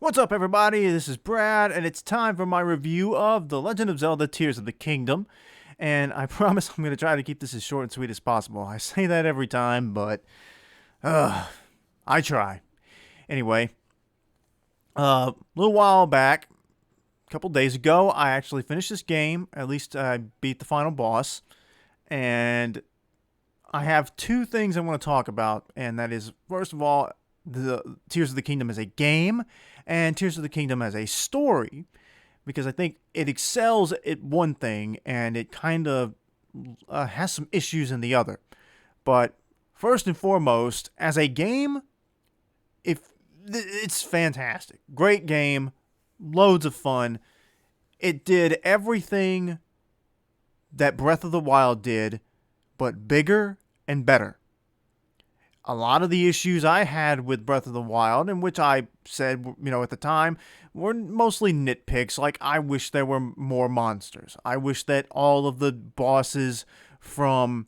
What's up, everybody? This is Brad, and it's time for my review of The Legend of Zelda Tears of the Kingdom. And I promise I'm going to try to keep this as short and sweet as possible. I say that every time, but I try. Anyway, a little while back, a couple days ago, I actually finished this game. At least I beat the final boss. And I have two things I want to talk about, and that is, first of all, the Tears of the Kingdom as a game, and Tears of the Kingdom as a story, because I think it excels at one thing, and it kind of has some issues in the other. But first and foremost, as a game, if it's fantastic, great game, loads of fun. It did everything that Breath of the Wild did, but bigger and better. A lot of the issues I had with Breath of the Wild, and which I said, at the time, were mostly nitpicks. Like, I wish there were more monsters. I wish that all of the bosses from,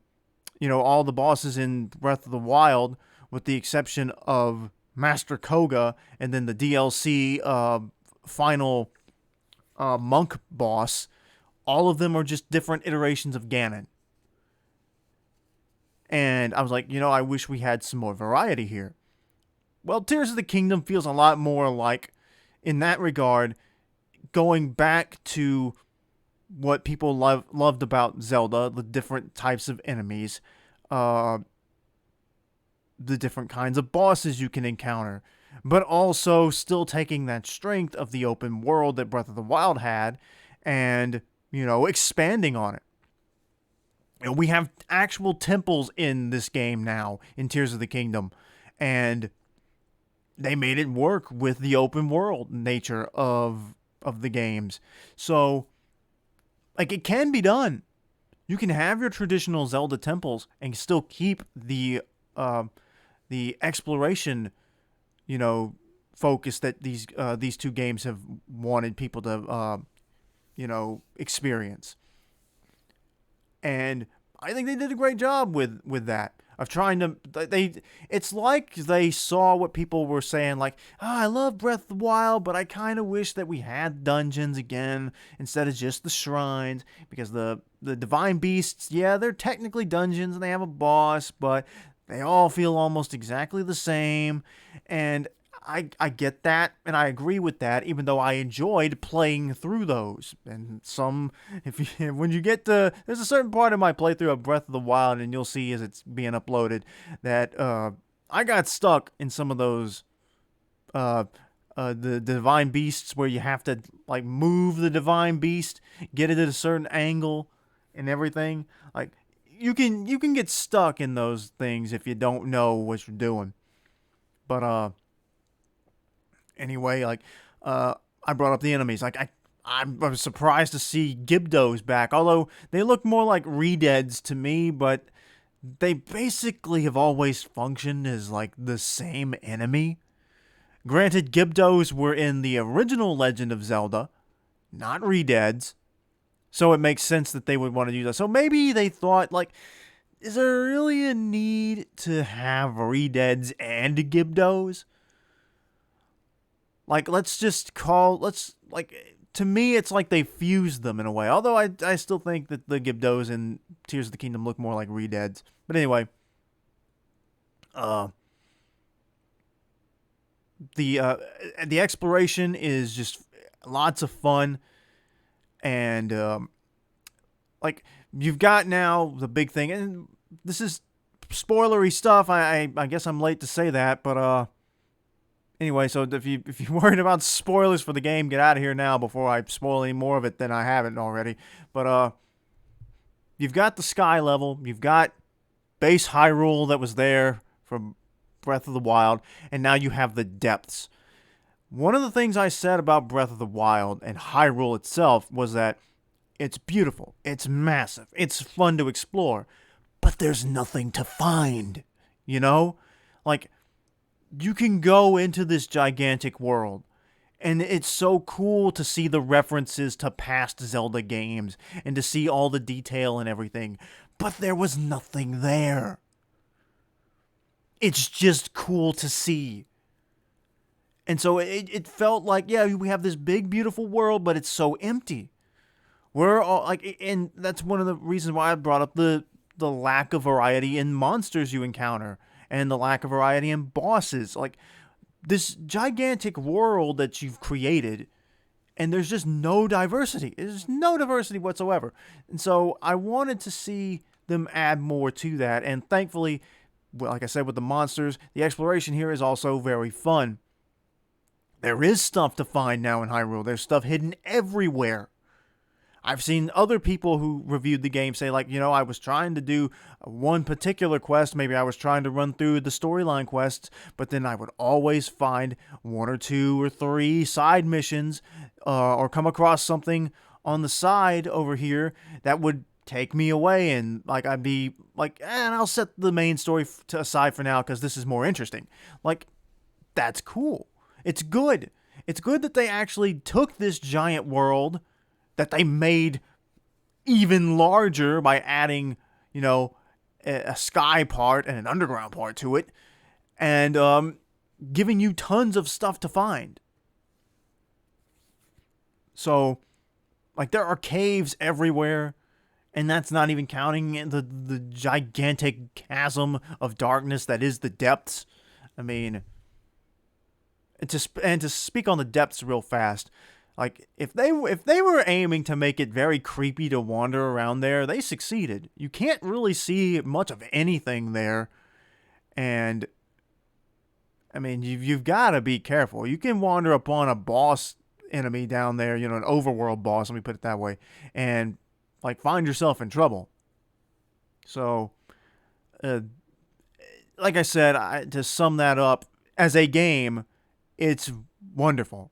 all the bosses in Breath of the Wild, with the exception of Master Koga, and then the DLC final monk boss, all of them are just different iterations of Ganon. And I was like, I wish we had some more variety here. Well, Tears of the Kingdom feels a lot more like, in that regard, going back to what people loved about Zelda, the different types of enemies, the different kinds of bosses you can encounter, but also still taking that strength of the open world that Breath of the Wild had and, expanding on it. We have actual temples in this game now, in Tears of the Kingdom, and they made it work with the open world nature of the games. So, it can be done. You can have your traditional Zelda temples and still keep the exploration, focus that these two games have wanted people to, experience. And I think they did a great job with that. Of trying to, it's like they saw what people were saying, like, I love Breath of the Wild, but I kind of wish that we had dungeons again instead of just the shrines, because the divine beasts, yeah, they're technically dungeons and they have a boss, but they all feel almost exactly the same. And I get that, and I agree with that, even though I enjoyed playing through those. And when you get to, there's a certain part of my playthrough of Breath of the Wild, and you'll see as it's being uploaded, that I got stuck in some of those, the divine beasts, where you have to, move the divine beast, get it at a certain angle, and everything. Like, you can get stuck in those things if you don't know what you're doing. But, anyway, I brought up the enemies. I was surprised to see Gibdos back, although they look more like Redeads to me, but they basically have always functioned as, the same enemy. Granted, Gibdos were in the original Legend of Zelda, not Redeads, so it makes sense that they would want to do that. So maybe they thought, is there really a need to have Redeads and Gibdos? To me, it's like they fused them in a way. Although I still think that the Gibdos in Tears of the Kingdom look more like Redeads. But anyway, the exploration is just lots of fun, and you've got now the big thing, and this is spoilery stuff. I guess I'm late to say that, but anyway, so if you're worried about spoilers for the game, get out of here now before I spoil any more of it than I haven't already. But you've got the sky level, you've got base Hyrule that was there from Breath of the Wild, and now you have the depths. One of the things I said about Breath of the Wild and Hyrule itself was that it's beautiful, it's massive, it's fun to explore, but there's nothing to find, you can go into this gigantic world, and it's so cool to see the references to past Zelda games and to see all the detail and everything, but there was nothing there. It's just cool to see. And so it felt like, yeah, we have this big, beautiful world, but it's so empty. We're all like, and that's one of the reasons why I brought up the lack of variety in monsters you encounter and the lack of variety in bosses. Like this gigantic world that you've created, and there's just no diversity. There's no diversity whatsoever. And so I wanted to see them add more to that. And thankfully, well, like I said, with the monsters, the exploration here is also very fun. There is stuff to find now in Hyrule. There's stuff hidden everywhere. I've seen other people who reviewed the game say, like, I was trying to do one particular quest. Maybe I was trying to run through the storyline quests, but then I would always find one or two or three side missions or come across something on the side over here that would take me away. And, like, I'd be like, and I'll set the main story aside for now because this is more interesting. Like, that's cool. It's good. It's good that they actually took this giant world that they made even larger by adding, a sky part and an underground part to it, and giving you tons of stuff to find. So, like, there are caves everywhere, and that's not even counting the gigantic chasm of darkness that is the depths. I mean, to speak on the depths real fast, like if they were aiming to make it very creepy to wander around there, they succeeded. You can't really see much of anything there, and I mean you've got to be careful. You can wander upon a boss enemy down there, an overworld boss. Let me put it that way, and like find yourself in trouble. So, like I said, to sum that up, as a game, it's wonderful.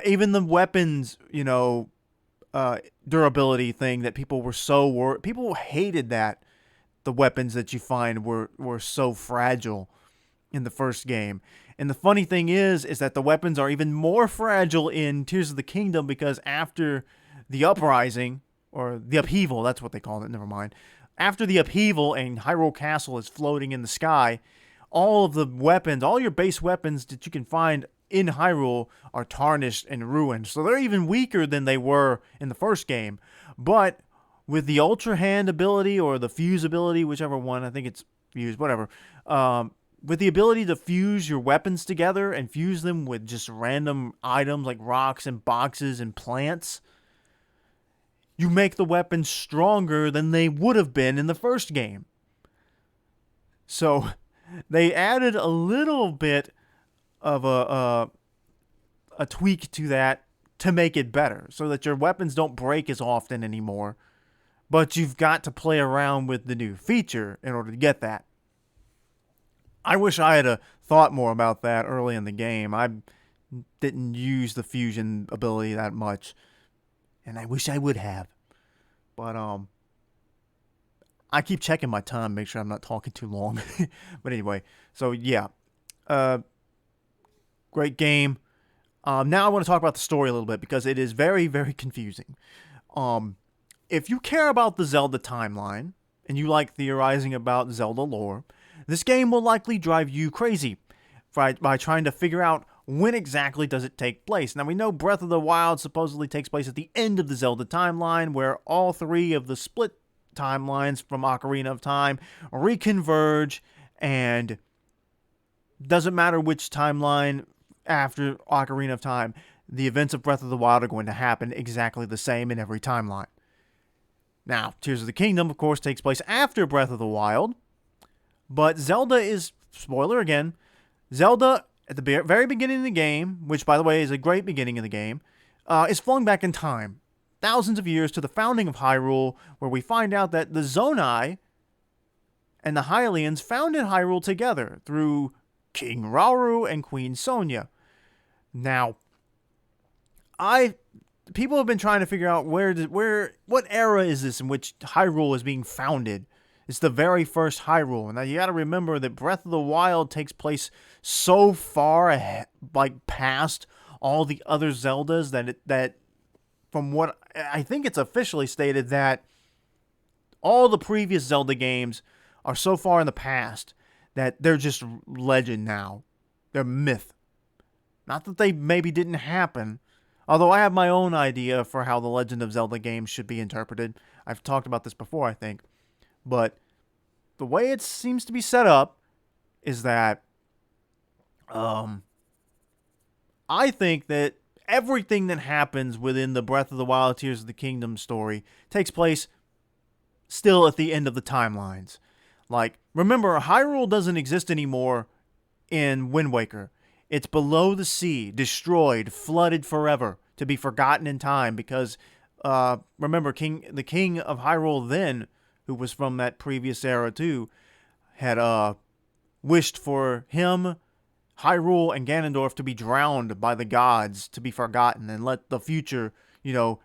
Even the weapons, durability thing that people were so worried. People hated that the weapons that you find were so fragile in the first game. And the funny thing is that the weapons are even more fragile in Tears of the Kingdom, because after the uprising, or the upheaval, that's what they called it, never mind. After the upheaval and Hyrule Castle is floating in the sky, all of the weapons, all your base weapons that you can find in Hyrule are tarnished and ruined. So they're even weaker than they were in the first game. But with the Ultra Hand ability, or the Fuse ability, whichever one, I think it's Fuse, whatever. With the ability to fuse your weapons together and fuse them with just random items like rocks and boxes and plants, you make the weapons stronger than they would have been in the first game. So they added a little bit of a tweak to that to make it better, so that your weapons don't break as often anymore, but you've got to play around with the new feature in order to get that. I wish I had thought more about that early in the game. I didn't use the fusion ability that much, and I wish I would have. But I keep checking my time, make sure I'm not talking too long. But anyway, so yeah. Great game. Now I want to talk about the story a little bit, because it is very, very confusing. If you care about the Zelda timeline, and you like theorizing about Zelda lore, this game will likely drive you crazy by trying to figure out when exactly does it take place. Now, we know Breath of the Wild supposedly takes place at the end of the Zelda timeline, where all three of the split timelines from Ocarina of Time reconverge, and doesn't matter which timeline after Ocarina of Time, the events of Breath of the Wild are going to happen exactly the same in every timeline. Now, Tears of the Kingdom, of course, takes place after Breath of the Wild, but Zelda is, spoiler again, Zelda, at the very beginning of the game, which, by the way, is a great beginning of the game, is flung back in time, thousands of years, to the founding of Hyrule, where we find out that the Zonai and the Hylians founded Hyrule together through King Rauru and Queen Sonia. Now, people have been trying to figure out what era is this in which Hyrule is being founded. It's the very first Hyrule. Now, you got to remember that Breath of the Wild takes place so far ahead, like past all the other Zeldas, that from what I think it's officially stated, that all the previous Zelda games are so far in the past that they're just legend now. They're myth. Not that they maybe didn't happen, although I have my own idea for how the Legend of Zelda games should be interpreted. I've talked about this before, I think. But the way it seems to be set up is that um, I think that everything that happens within the Breath of the Wild Tears of the Kingdom story takes place still at the end of the timelines. Like, remember, Hyrule doesn't exist anymore in Wind Waker. It's below the sea, destroyed, flooded forever, to be forgotten in time because, remember, the king of Hyrule then, who was from that previous era too, had wished for him, Hyrule, and Ganondorf to be drowned by the gods, to be forgotten, and let the future,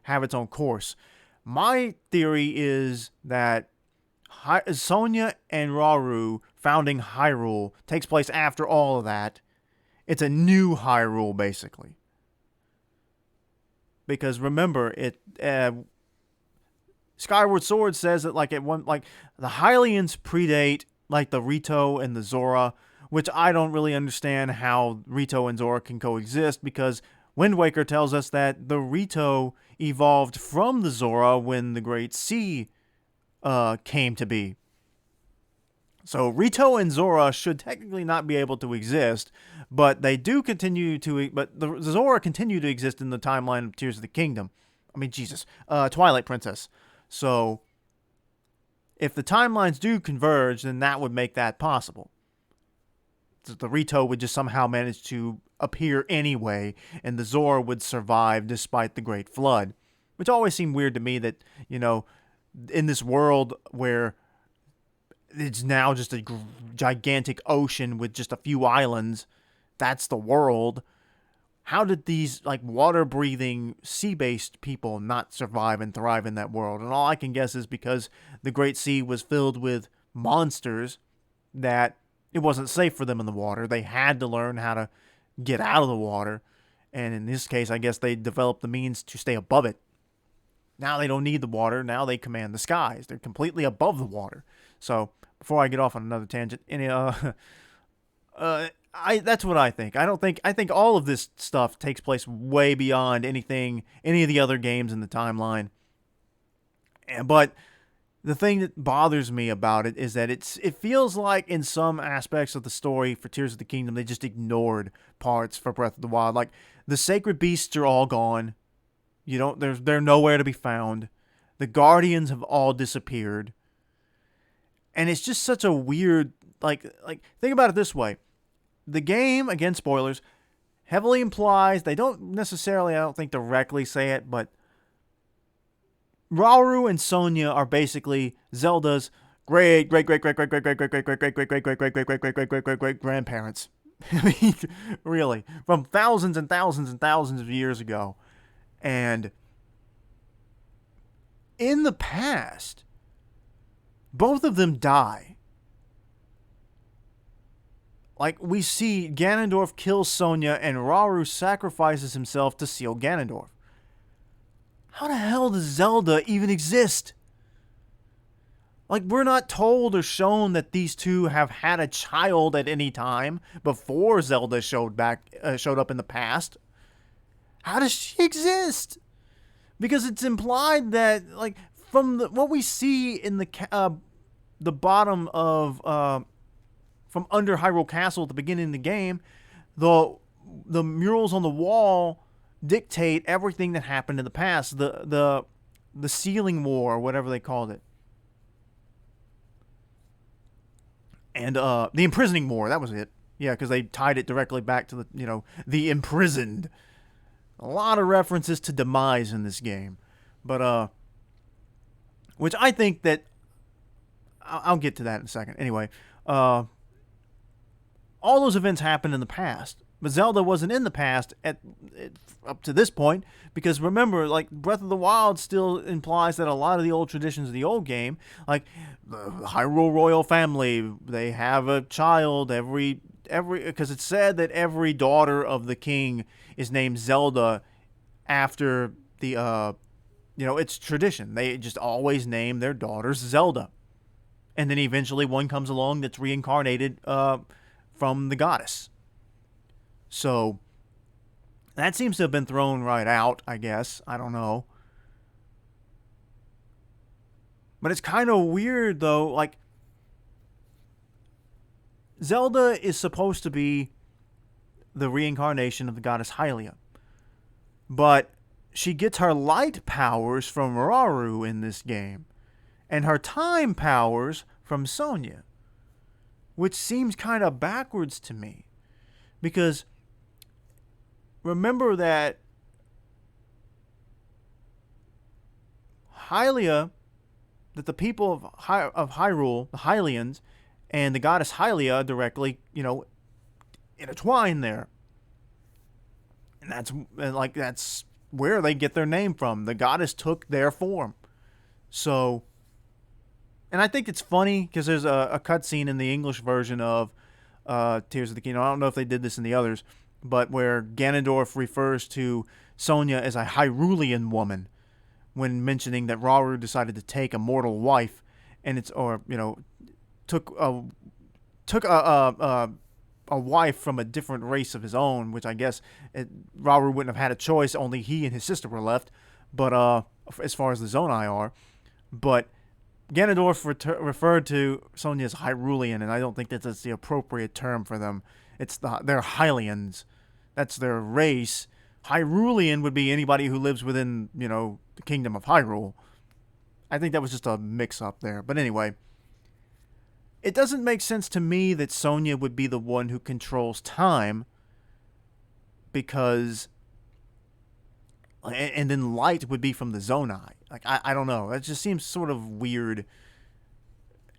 have its own course. My theory is that Sonia and Rauru founding Hyrule takes place after all of that. It's a new Hyrule, basically. Because remember, Skyward Sword says that the Hylians predate like the Rito and the Zora, which I don't really understand how Rito and Zora can coexist because Wind Waker tells us that the Rito evolved from the Zora when the Great Sea came to be. So Rito and Zora should technically not be able to exist, but they do continue to. But the Zora continue to exist in the timeline of Tears of the Kingdom. I mean, Jesus, Twilight Princess. So if the timelines do converge, then that would make that possible. The Rito would just somehow manage to appear anyway, and the Zora would survive despite the Great Flood, which always seemed weird to me that, in this world where it's now just a gigantic ocean with just a few islands, that's the world. How did these water-breathing, sea-based people not survive and thrive in that world? And all I can guess is because the Great Sea was filled with monsters that it wasn't safe for them in the water. They had to learn how to get out of the water. And in this case, I guess they developed the means to stay above it. Now they don't need the water. Now they command the skies. They're completely above the water. So before I get off on another tangent, that's what I think. I think all of this stuff takes place way beyond any of the other games in the timeline. But the thing that bothers me about it is that it feels like in some aspects of the story for Tears of the Kingdom, they just ignored parts for Breath of the Wild. Like, the sacred beasts are all gone. They're nowhere to be found. The guardians have all disappeared. And it's just such a weird, think about it this way. The game, again, spoilers, heavily implies, they don't necessarily, I don't think, directly say it, but Rauru and Sonia are basically Zelda's great grandparents. I mean, really, from thousands and thousands and thousands of years ago. And in the past, both of them die. We see Ganondorf kill Sonia and Rauru sacrifices himself to seal Ganondorf. How the hell does Zelda even exist? We're not told or shown that these two have had a child at any time before Zelda showed up in the past. How does she exist? Because it's implied that, from what we see in the bottom of from under Hyrule Castle at the beginning of the game, the murals on the wall dictate everything that happened in the past. The Sealing War, or whatever they called it, and the Imprisoning War. That was it. Yeah, because they tied it directly back to the imprisoned. A lot of references to demise in this game, but which I think that I'll get to that in a second. Anyway, all those events happened in the past, but Zelda wasn't in the past up to this point, because remember, Breath of the Wild still implies that a lot of the old traditions of the old game, like the Hyrule royal family, they have a child because it's said that every daughter of the king is named Zelda after the it's tradition. They just always name their daughters Zelda, and then eventually one comes along that's reincarnated from the goddess. So That seems to have been thrown right out, I guess. I don't know. But it's kind of weird, though. Like, Zelda is supposed to be the reincarnation of the goddess Hylia. But she gets her light powers from Rauru in this game, and her time powers from Sonya, which seems kind of backwards to me. Because remember that Hylia, that the people of Hyrule, the Hylians, and the goddess Hylia directly, intertwine there. And that's where they get their name from. The goddess took their form. So, and I think it's funny because there's a cutscene in the English version of Tears of the Kingdom. I don't know if they did this in the others, but where Ganondorf refers to Sonya as a Hyrulean woman when mentioning that Rauru decided to take a mortal wife, and took a wife from a different race of his own, which I guess Rauru wouldn't have had a choice. Only he and his sister were left. But as far as the Zonai are, but Ganondorf referred to Sonya as Hyrulean, and I don't think that's the appropriate term for them. They're Hylians. That's their race. Hyrulean would be anybody who lives within, the kingdom of Hyrule. I think that was just a mix-up there. But anyway, it doesn't make sense to me that Sonya would be the one who controls time, because... And then light would be from the Zonai. Like, I don't know. That just seems sort of weird.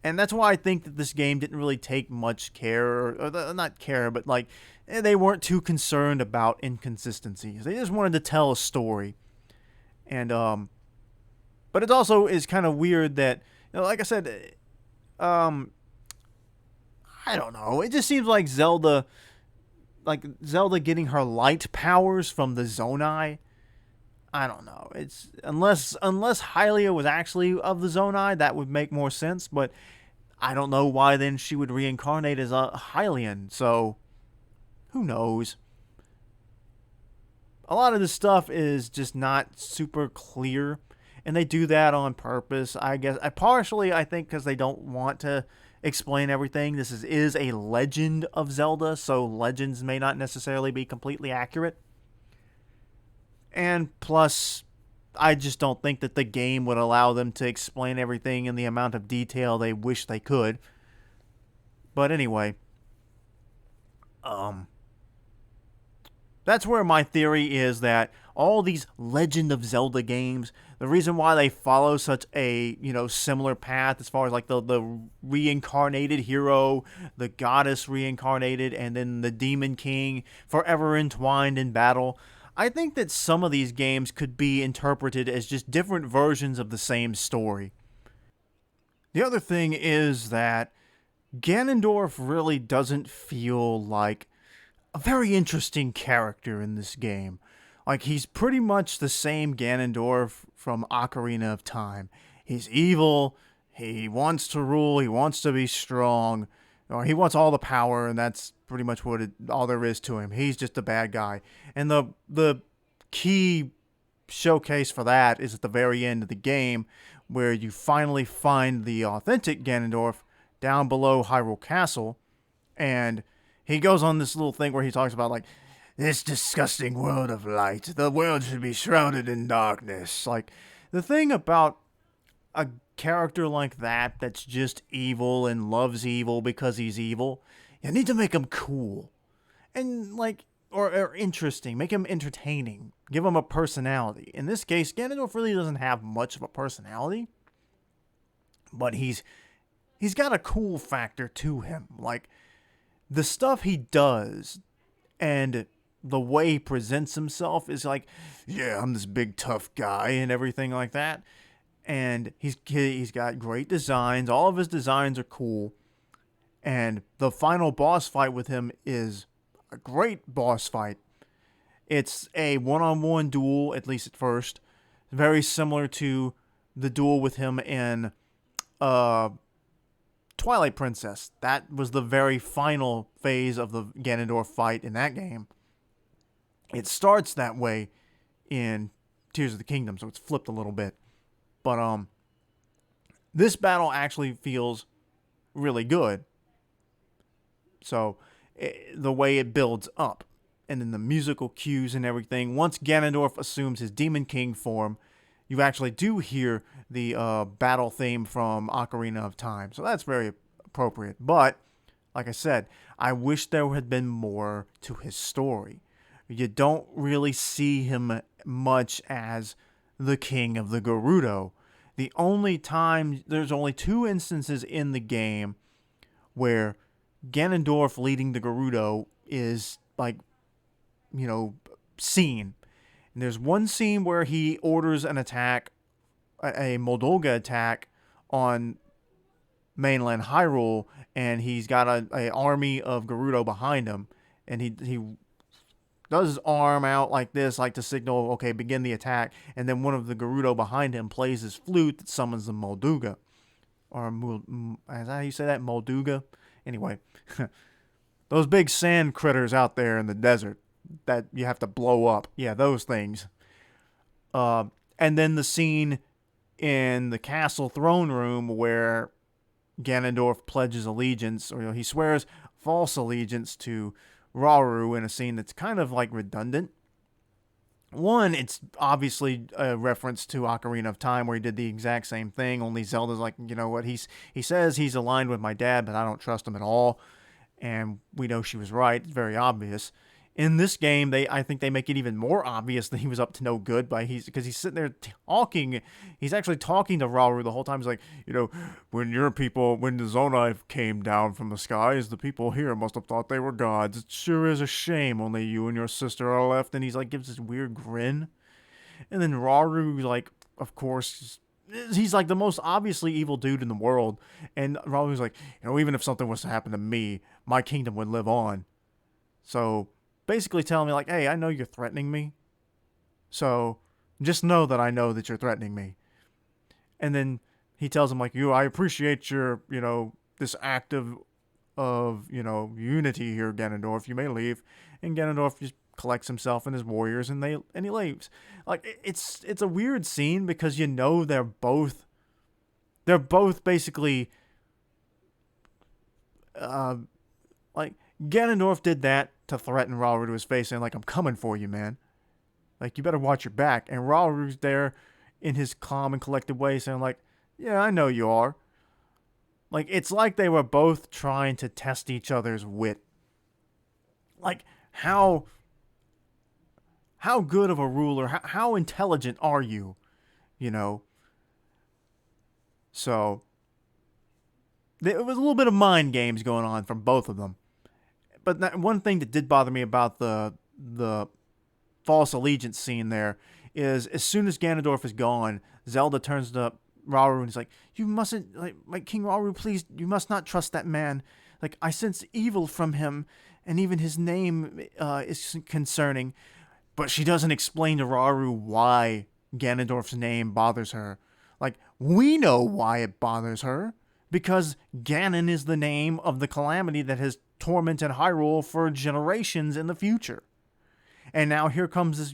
And that's why I think that this game didn't really take much care, or not care, but like, they weren't too concerned about inconsistencies. They just wanted to tell a story. And, but it also is kind of weird that, like I said, I don't know. It just seems like Zelda getting her light powers from the Zonai. I don't know. It's unless Hylia was actually of the Zonai, that would make more sense. But I don't know why then she would reincarnate as a Hylian. So who knows? A lot of this stuff is just not super clear, and they do that on purpose. I guess I think because they don't want to explain everything. This is a legend of Zelda, so legends may not necessarily be completely accurate. And plus, I just don't think that the game would allow them to explain everything in the amount of detail they wish they could. But anyway, that's where my theory is that all these Legend of Zelda games, the reason why they follow such a, similar path as far as like the reincarnated hero, the goddess reincarnated, and then the demon king forever entwined in battle, I think that some of these games could be interpreted as just different versions of the same story. The other thing is that Ganondorf really doesn't feel like a very interesting character in this game. Like, he's pretty much the same Ganondorf from Ocarina of Time. He's evil, he wants to rule, he wants to be strong, or he wants all the power, and that's pretty much all there is to him. He's just a bad guy. And the key showcase for that is at the very end of the game, where you finally find the authentic Ganondorf down below Hyrule Castle, and he goes on this little thing where he talks about, like, this disgusting world of light. The world should be shrouded in darkness. Like, the thing about a character like that that's just evil and loves evil because he's evil, you need to make him cool. And, like, or interesting. Make him entertaining. Give him a personality. In this case, Ganondorf really doesn't have much of a personality. But he's got a cool factor to him. Like, the stuff he does and the way he presents himself is like, yeah, I'm this big tough guy and everything like that. And he's got great designs. All of his designs are cool. And the final boss fight with him is a great boss fight. It's a one-on-one duel, at least at first. Very similar to the duel with him in Twilight Princess. That was the very final phase of the Ganondorf fight in that game. It starts that way in Tears of the Kingdom, so it's flipped a little bit. But this battle actually feels really good. So the way it builds up, and then the musical cues and everything. Once Ganondorf assumes his Demon King form, you actually do hear the battle theme from Ocarina of Time. So that's very appropriate. But like I said, I wish there had been more to his story. You don't really see him much as the king of the Gerudo. There's only two instances in the game where Ganondorf leading the Gerudo is like, seen. And there's one scene where he orders an attack, a Moldoga attack on mainland Hyrule, and he's got a army of Gerudo behind him, and he does his arm out like this, like to signal, okay, begin the attack, and then one of the Gerudo behind him plays his flute that summons the Molduga. Or, is that how you say that? Molduga? Anyway, those big sand critters out there in the desert that you have to blow up. Yeah, those things. And then the scene in the castle throne room where Ganondorf pledges allegiance, or he swears false allegiance to Rauru in a scene that's kind of like redundant. One, it's obviously a reference to Ocarina of Time where he did the exact same thing, only Zelda's like, you know what, he says he's aligned with my dad, but I don't trust him at all. And we know she was right. It's very obvious. In this game, I think they make it even more obvious that he was up to no good because he's sitting there talking. He's actually talking to Rauru the whole time. He's like, when the Zonai came down from the skies, the people here must have thought they were gods. It sure is a shame only you and your sister are left. And he's like, gives this weird grin. And then Rauru, like, of course, he's like the most obviously evil dude in the world. And Rauru's like, even if something was to happen to me, my kingdom would live on. So basically telling me like, hey, I know you're threatening me, so just know that I know that you're threatening me. And then he tells him like, I appreciate your, this act of unity here, Ganondorf. You may leave. And Ganondorf just collects himself and his warriors, and he leaves. Like, it's a weird scene because they're both basically like, Ganondorf did that to threaten Rauru to his face, saying like, I'm coming for you, man. Like, you better watch your back. And Rauru's there in his calm and collected way saying like, yeah, I know you are. Like, it's like they were both trying to test each other's wit. Like, how good of a ruler, how intelligent are you? So there was a little bit of mind games going on from both of them. But one thing that did bother me about the false allegiance scene there is, as soon as Ganondorf is gone, Zelda turns to Rauru and he's like, you mustn't, like King Rauru, please, you must not trust that man. Like, I sense evil from him, and even his name is concerning. But she doesn't explain to Rauru why Ganondorf's name bothers her. Like, we know why it bothers her. Because Ganon is the name of the calamity that has tormented Hyrule for generations in the future. And now here comes this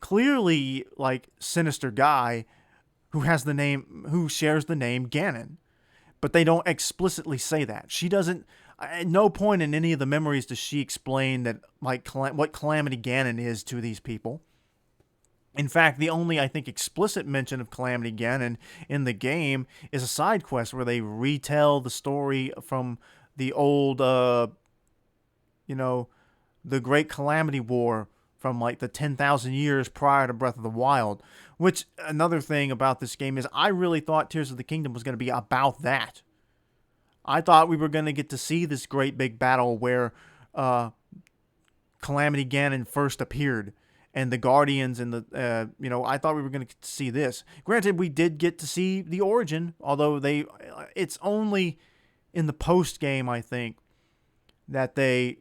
clearly like sinister guy who shares the name Ganon. But they don't explicitly say that. She doesn't, at no point in any of the memories does she explain that like what Calamity Ganon is to these people. In fact, the only, I think, explicit mention of Calamity Ganon in the game is a side quest where they retell the story from the old, the Great Calamity War from like the 10,000 years prior to Breath of the Wild. Which, another thing about this game is I really thought Tears of the Kingdom was going to be about that. I thought we were going to get to see this great big battle where Calamity Ganon first appeared. And the Guardians and I thought we were going to see this. Granted, we did get to see the origin, although it's only in the post game, I think, that they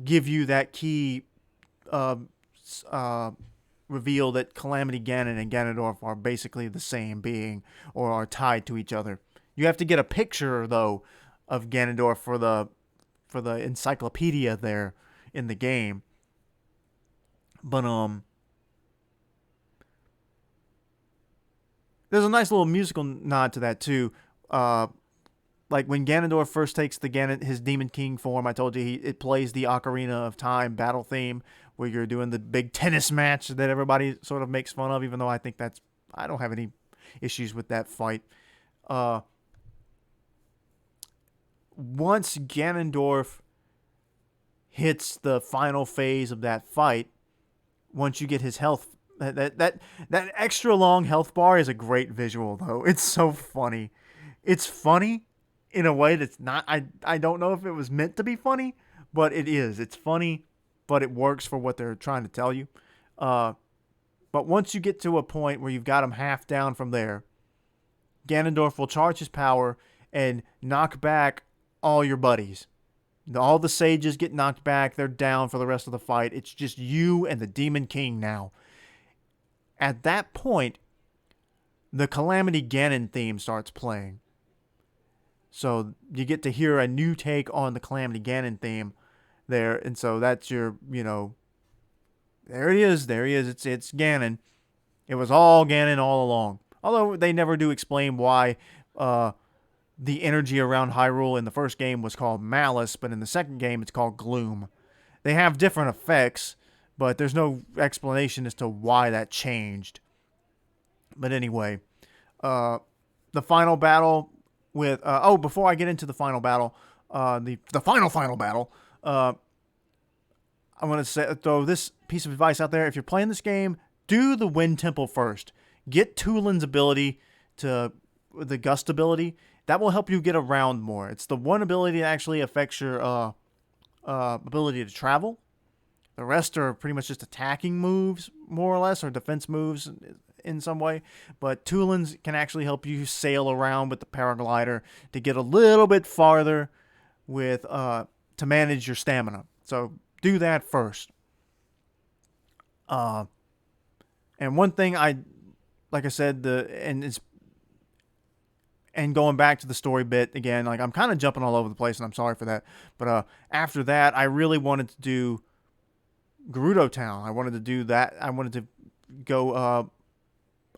give you that key reveal that Calamity Ganon and Ganondorf are basically the same being or are tied to each other. You have to get a picture though of Ganondorf for the encyclopedia there in the game. But there's a nice little musical nod to that too. Like when Ganondorf first takes his Demon King form, I told you it plays the Ocarina of Time battle theme where you're doing the big tennis match that everybody sort of makes fun of, even though I don't have any issues with that fight. Uh, Once Ganondorf hits the final phase of that fight, once you get his health, that extra long health bar is a great visual though. It's so funny. It's funny in a way that's not. I don't know if it was meant to be funny, but it is. It's funny, but it works for what they're trying to tell you. Uh, but once you get to a point where you've got him half down from there, Ganondorf will charge his power and knock back all your buddies. All the sages get knocked back. They're down for the rest of the fight. It's just you and the Demon King now. At that point, the Calamity Ganon theme starts playing. So you get to hear a new take on the Calamity Ganon theme there. And so that's your, there it is. There he is. It's Ganon. It was all Ganon all along. Although they never do explain why the energy around Hyrule in the first game was called Malice, but in the second game it's called Gloom. They have different effects, but there's no explanation as to why that changed. But anyway, the final battle with before I get into the final battle, the final battle, I want to throw this piece of advice out there. If you're playing this game, do the Wind Temple first. Get Tulin's ability to the Gust ability. That will help you get around more. It's the one ability that actually affects your ability to travel. The rest are pretty much just attacking moves, more or less, or defense moves in some way. But Tulin's can actually help you sail around with the paraglider to get a little bit farther with to manage your stamina. So do that first. And one thing like I said, and going back to the story bit again, like I'm kind of jumping all over the place, and I'm sorry for that. But after that, I really wanted to do Gerudo Town. I wanted to do that. I wanted to go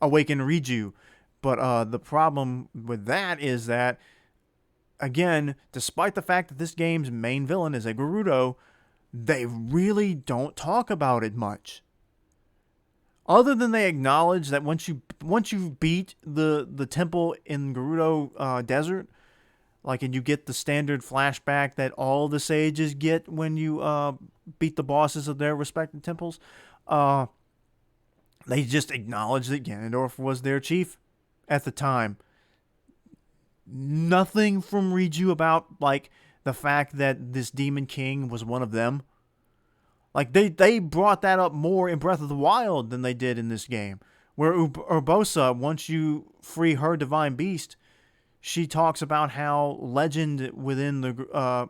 awaken Riju. But the problem with that is that, again, despite the fact that this game's main villain is a Gerudo, they really don't talk about it much. Other than they acknowledge that once you beat the temple in Gerudo Desert, like, and you get the standard flashback that all the sages get when you beat the bosses of their respective temples, they just acknowledge that Ganondorf was their chief at the time. Nothing from Riju about, like, the fact that this Demon King was one of them. Like, they brought that up more in Breath of the Wild than they did in this game. Where Urbosa, once you free her divine beast, she talks about how legend within the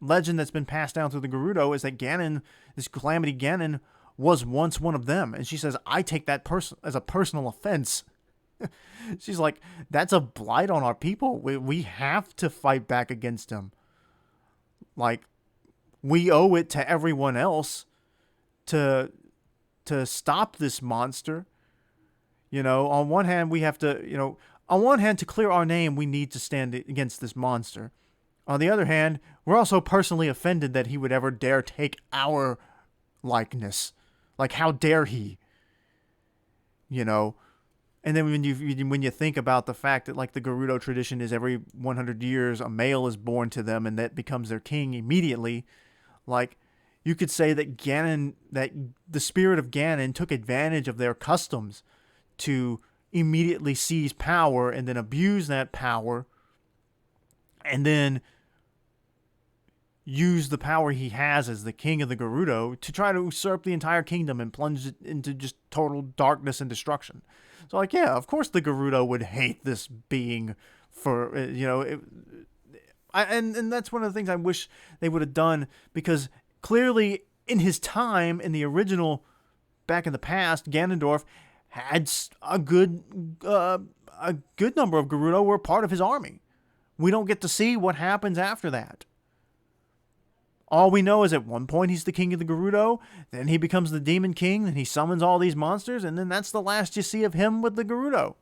legend that's been passed down through the Gerudo is that Ganon, this Calamity Ganon, was once one of them. And she says, I take that as a personal offense. She's like, that's a blight on our people. We have to fight back against him. Like, we owe it to everyone else to stop this monster. On one hand, we have to, on one hand, to clear our name, we need to stand against this monster. On the other hand, we're also personally offended that he would ever dare take our likeness. Like, how dare he? And then when you think about the fact that, like, the Gerudo tradition is every 100 years a male is born to them and that becomes their king immediately, like, you could say that that the spirit of Ganon took advantage of their customs to immediately seize power and then abuse that power and then use the power he has as the king of the Gerudo to try to usurp the entire kingdom and plunge it into just total darkness and destruction. So, like, yeah, of course the Gerudo would hate this being for, and that's one of the things I wish they would have done, because clearly in his time in the original, back in the past, Ganondorf had a good number of Gerudo were part of his army. We don't get to see what happens after that. All we know is at one point he's the king of the Gerudo, then he becomes the Demon King, and he summons all these monsters, and then that's the last you see of him with the Gerudo.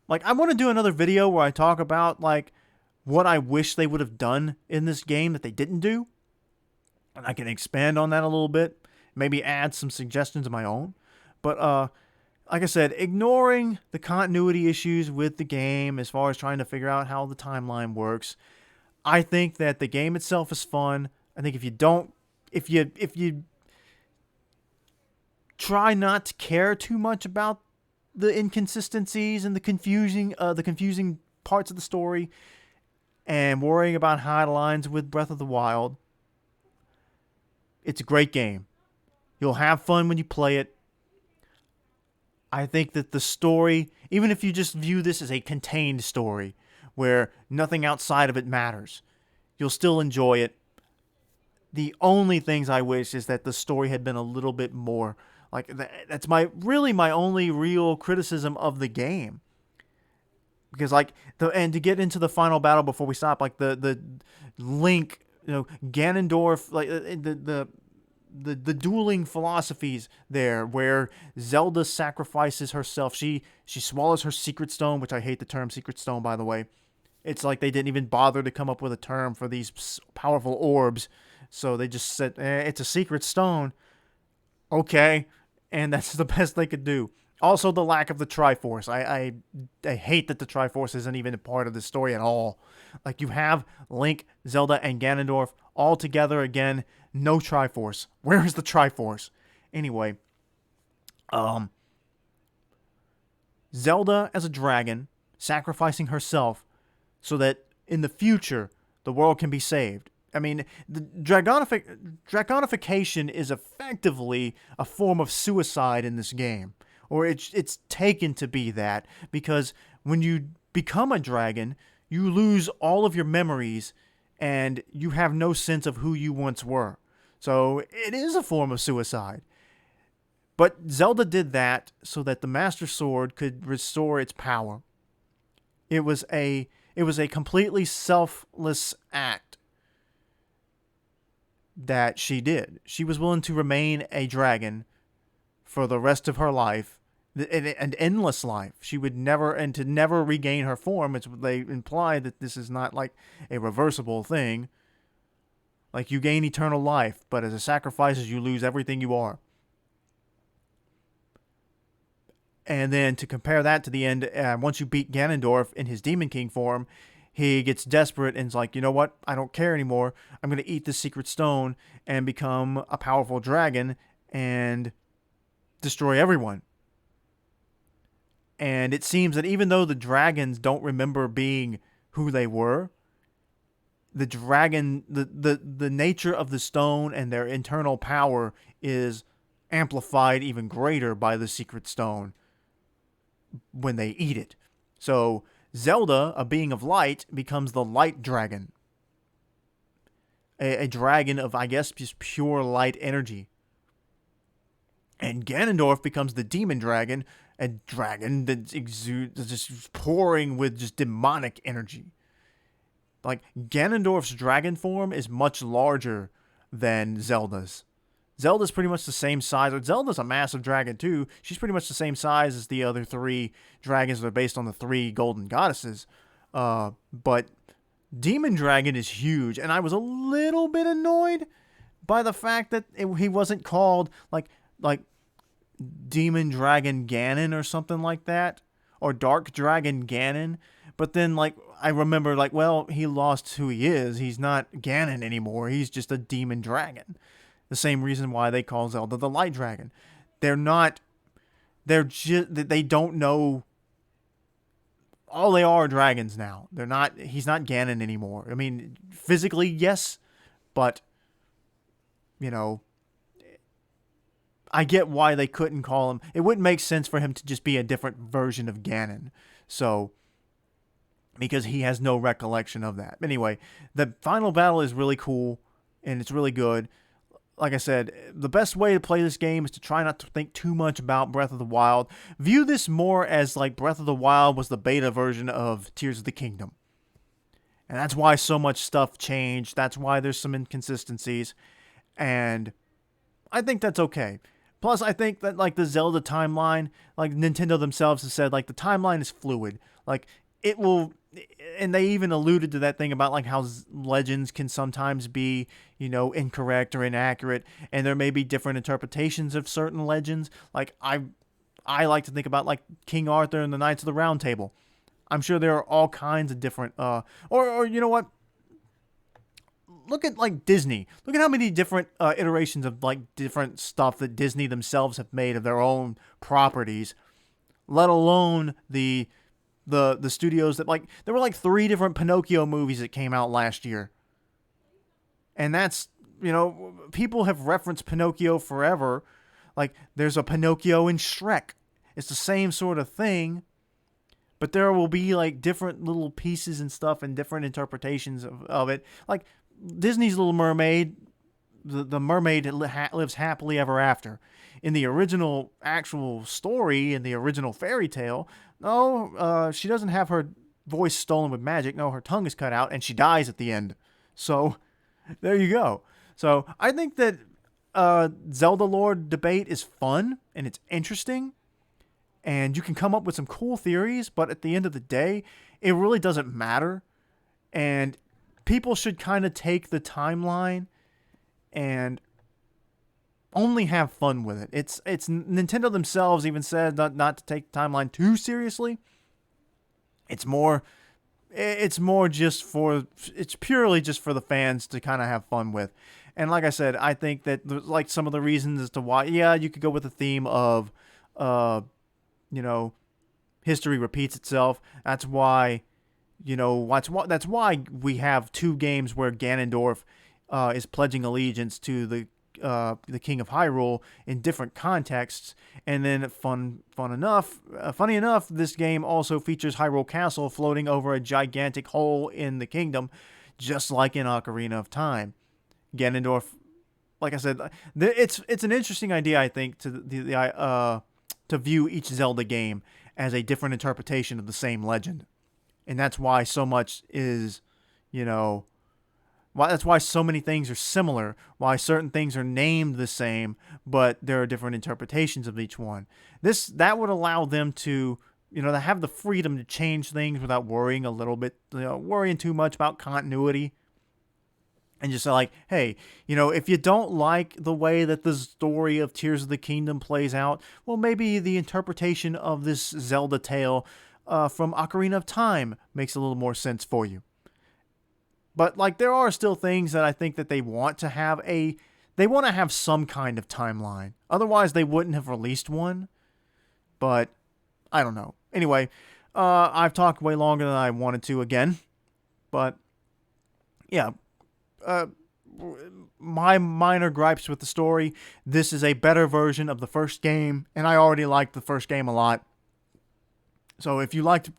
Like, I want to do another video where I talk about, like, what I wish they would have done in this game that they didn't do. And I can expand on that a little bit. Maybe add some suggestions of my own. But, like I said, ignoring the continuity issues with the game as far as trying to figure out how the timeline works, I think that the game itself is fun. I think if you try not to care too much about the inconsistencies and the confusing parts of the story and worrying about how it aligns with Breath of the Wild, it's a great game. You'll have fun when you play it. I think that the story, even if you just view this as a contained story where nothing outside of it matters, you'll still enjoy it. The only things I wish is that the story had been a little bit more. Like, that's my only real criticism of the game. Because, like, and to get into the final battle before we stop, like, the Link, Ganondorf, like, the dueling philosophies there, where Zelda sacrifices herself. She swallows her secret stone, which I hate the term secret stone, by the way. It's like they didn't even bother to come up with a term for these powerful orbs. So they just said, it's a secret stone. Okay. And that's the best they could do. Also, the lack of the Triforce. I hate that the Triforce isn't even a part of the story at all. Like, you have Link, Zelda, and Ganondorf all together again. No Triforce. Where is the Triforce? Anyway, Zelda as a dragon sacrificing herself so that in the future the world can be saved. I mean, the dragonification is effectively a form of suicide in this game. Or it's taken to be that, because when you become a dragon, you lose all of your memories and you have no sense of who you once were. So it is a form of suicide. But Zelda did that so that the Master Sword could restore its power. It was a completely selfless act that she did. She was willing to remain a dragon for the rest of her life, an endless life. She would never regain her form. They imply that this is not like a reversible thing. Like, you gain eternal life, but as a sacrifice, you lose everything you are. And then to compare that to the end, once you beat Ganondorf in his Demon King form, he gets desperate and is like, you know what? I don't care anymore. I'm going to eat this secret stone and become a powerful dragon and destroy everyone. And it seems that even though the dragons don't remember being who they were, the dragon, the nature of the stone and their internal power is amplified even greater by the secret stone when they eat it. So Zelda, a being of light, becomes the light dragon. A dragon of, I guess, just pure light energy. And Ganondorf becomes the demon dragon, a dragon that exudes, just pouring with just demonic energy. Like, Ganondorf's dragon form is much larger than Zelda's. Zelda's pretty much the same size. Zelda's a massive dragon, too. She's pretty much the same size as the other three dragons that are based on the three golden goddesses. But Demon Dragon is huge, and I was a little bit annoyed by the fact that he wasn't called, like Demon Dragon Ganon or something like that. Or Dark Dragon Ganon. But then, like, I remember, like, well, he lost who he is. He's not Ganon anymore. He's just a demon dragon. The same reason why they call Zelda the Light Dragon. They don't know. All they are dragons now. He's not Ganon anymore. I mean, physically, yes, but, I get why they couldn't call him. It wouldn't make sense for him to just be a different version of Ganon. So, because he has no recollection of that. Anyway, the final battle is really cool, and it's really good. Like I said, the best way to play this game is to try not to think too much about Breath of the Wild. View this more as like Breath of the Wild was the beta version of Tears of the Kingdom. And that's why so much stuff changed. That's why there's some inconsistencies. And I think that's okay. Plus, I think that like the Zelda timeline, like Nintendo themselves have said, like the timeline is fluid. Like it will, and they even alluded to that thing about like how legends can sometimes be, incorrect or inaccurate, and there may be different interpretations of certain legends. Like I like to think about like King Arthur and the Knights of the Round Table. I'm sure there are all kinds of different, or you know what? Look at like Disney. Look at how many different iterations of like different stuff that Disney themselves have made of their own properties. Let alone the studios that like there were like 3 different Pinocchio movies that came out last year, and that's people have referenced Pinocchio forever. Like there's a Pinocchio in Shrek. It's the same sort of thing, but there will be like different little pieces and stuff and different interpretations of it. Like Disney's Little Mermaid, the mermaid lives happily ever after. In the original actual story, in the original fairy tale, no, she doesn't have her voice stolen with magic. No, her tongue is cut out and she dies at the end. So there you go. So I think that Zelda lore debate is fun and it's interesting. And you can come up with some cool theories, but at the end of the day, it really doesn't matter. And people should kind of take the timeline and only have fun with it. It's Nintendo themselves even said not to take the timeline too seriously. It's purely just for the fans to kind of have fun with. And like I said, I think that like some of the reasons as to why, yeah, you could go with the theme of history repeats itself. That's why, that's why we have 2 games where Ganondorf is pledging allegiance to the King of Hyrule in different contexts. And then funny enough, this game also features Hyrule Castle floating over a gigantic hole in the kingdom, just like in Ocarina of Time. Ganondorf, like I said, it's an interesting idea, I think, to view each Zelda game as a different interpretation of the same legend. And that's why so much is, that's why so many things are similar, why certain things are named the same, but there are different interpretations of each one. That would allow them to, to have the freedom to change things without worrying a little bit, worrying too much about continuity. And just like, hey, if you don't like the way that the story of Tears of the Kingdom plays out, well, maybe the interpretation of this Zelda tale from Ocarina of Time makes a little more sense for you. But like, there are still things that I think that they want to have some kind of timeline. Otherwise, they wouldn't have released one. But I don't know. Anyway, I've talked way longer than I wanted to again. But yeah. My minor gripes with the story. This is a better version of the first game, and I already liked the first game a lot. So if you liked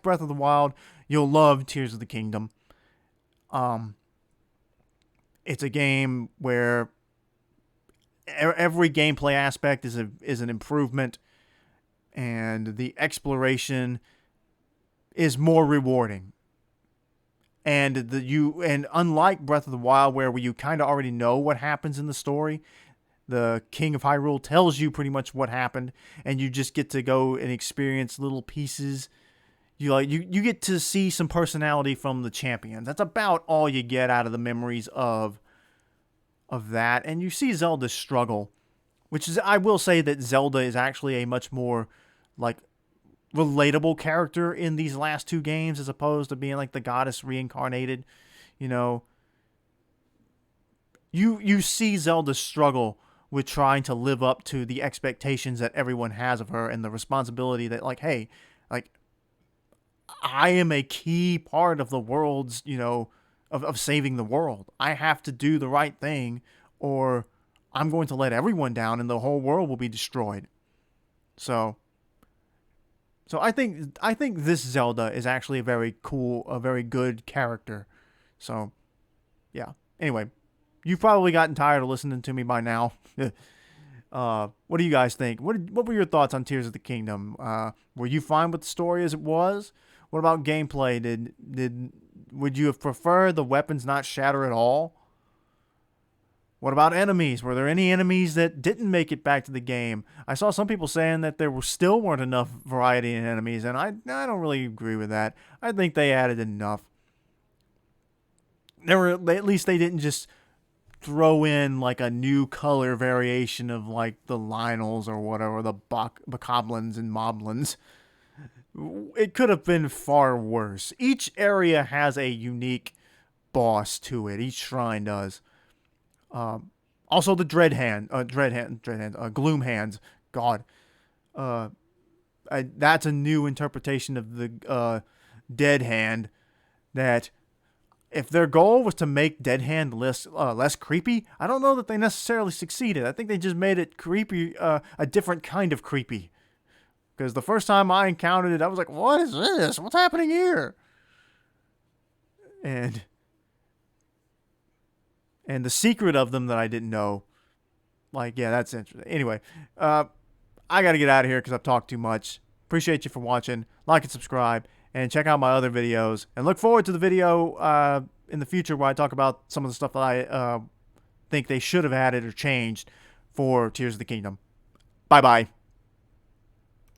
Breath of the Wild, you'll love Tears of the Kingdom. It's a game where every gameplay aspect is an improvement, and the exploration is more rewarding. And unlike Breath of the Wild, where you kind of already know what happens in the story, the King of Hyrule tells you pretty much what happened, and you just get to go and experience little pieces. You get to see some personality from the champions. That's about all you get out of the memories of that. And you see Zelda struggle, which is, I will say that Zelda is actually a much more like relatable character in these last 2 games, as opposed to being like the goddess reincarnated. You see Zelda struggle with trying to live up to the expectations that everyone has of her, and the responsibility that, like, hey, like, I am a key part of the world's, of saving the world. I have to do the right thing, or I'm going to let everyone down and the whole world will be destroyed. So I think this Zelda is actually a very good character. So, yeah. Anyway, you've probably gotten tired of listening to me by now. What do you guys think? What were your thoughts on Tears of the Kingdom? Were you fine with the story as it was? What about gameplay? Would you have preferred the weapons not shatter at all? What about enemies? Were there any enemies that didn't make it back to the game? I saw some people saying that there still weren't enough variety in enemies, and I don't really agree with that. I think they added enough. At least they didn't just throw in like a new color variation of like the Lionels or whatever, the Bokoblins and Moblins. It could have been far worse. Each area has a unique boss to it. Each shrine does. Also, the Gloom Hands. God, that's a new interpretation of the Dead Hand. That if their goal was to make Dead Hand less creepy, I don't know that they necessarily succeeded. I think they just made it creepy, a different kind of creepy. Because the first time I encountered it, I was like, "What is this? What's happening here?" And the secret of them that I didn't know. Like, yeah, that's interesting. Anyway, I got to get out of here because I've talked too much. Appreciate you for watching. Like and subscribe. And check out my other videos. And look forward to the video in the future where I talk about some of the stuff that I think they should have added or changed for Tears of the Kingdom. Bye-bye.